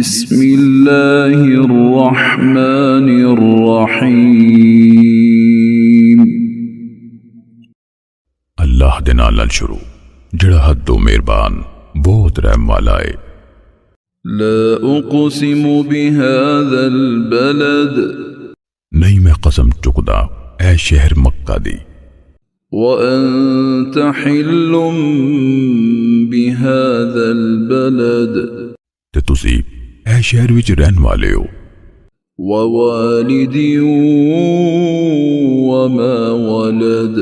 بسم اللہ الرحمن الرحیم اللہ دے نال شروع جڑا حدوں مہربان بہت رحم والا ہے۔ لا اقسم بهذا البلد نہیں میں قسم چکدا اے شہر مکہ دی، وانت حل بهذا البلد تے تسی اے شہر وچ رہن والے ہو، ووالد وما ولد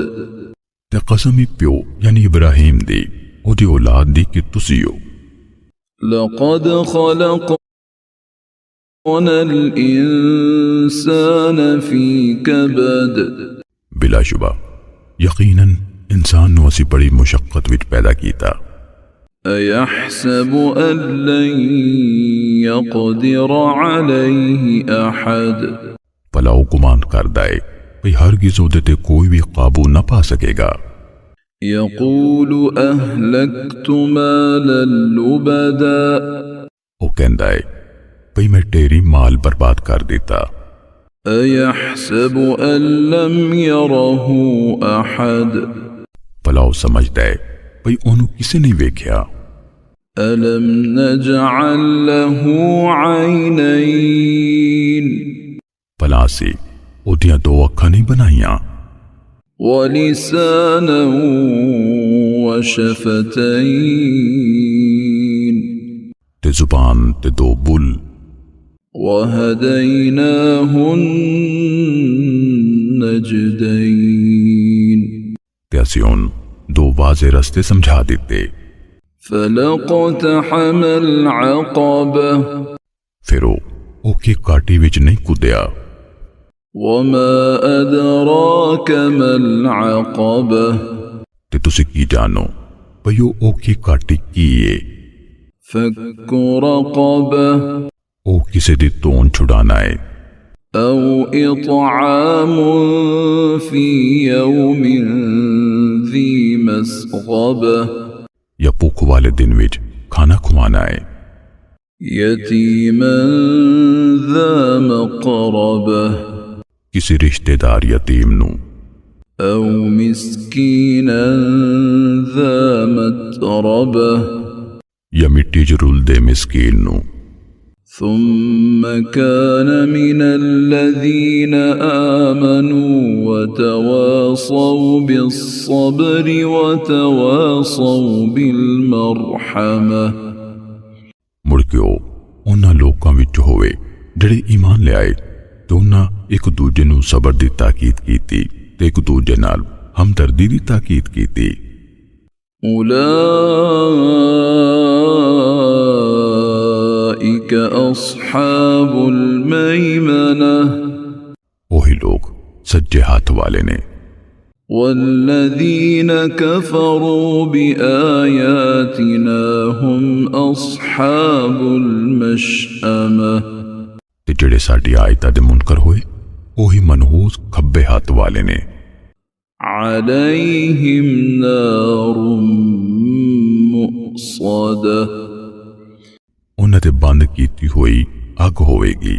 تے قسم ہی پیو یعنی ابراہیم دی او دی اولاد دی کہ تسی ہو۔ لقد خلقنا الانسان فی کبد بلا شبہ یقیناً انسان نو اسی بڑی مشقت وچ پیدا کیتا۔ ایحسب ان لن یقدر علیہ احد بھلا او گمان کردا ہے بھئی ہرگز او تے کوئی بھی قابو نہ پا سکے گا۔ یقول اہلکت مالا لبدا او کہندا ہے بھئی میں تیری مال برباد کر دیتا۔ ایحسب ان لم یرہ احد بھلا او سمجھدا ہے بھئی اونوں کسے نہیں ویکھیا۔ الم نجعل لہ عینین بھلا اسی او دیاں دو اکھاں نہیں بنائیاں، ولسانا وشفتین تے زبان تے دو بل، وہدیناہ النجدین تے اسی اون دو واضح رستے سمجھا دیتے۔ فلقتحم العقبہ پھر او کی کاٹی وچ نہیں کودیا۔ وما ادراک ما العقبہ تے تسی کی جانو بھئی او کی کاٹی کی ہے؟ فک رقبہ او کسے دی تون چھڑانا ہے، او اطعام فی یوم ذی مسغبہ یا بھوک والے دن وچ کھانا کھوانا ہے، یتیما ذا مقربہ کسی رشتہ دار یتیم نو، او مسکینا ذا متربہ یا مٹی جرول دے مسکین نو، ثم كان من الذين آمنوا وتواصوا بالصبر وتواصوا بالمرحمة مڑ کے او انہاں لوکاں وچ ہوئے جڑے ایمان لے آئے تے انہاں ایک دوجے نو صبر دی تاکید کیتی تے ایک دوجے نال ہمدردی دی تاکید کیتی۔ اولئک اصحاب المیمنہ وہی لوگ سجے ہاتھ والے نے، والذین کفروا بآیاتنا هم اصحاب المشأمہ تے جڑے ساڈی آیتاں دے منکر ہوئے وہی منحوس کھبے ہاتھ والے نے، علیہم نار مؤصدہ انہاں تے بند کیتی ہوئی اگ ہوئے گی۔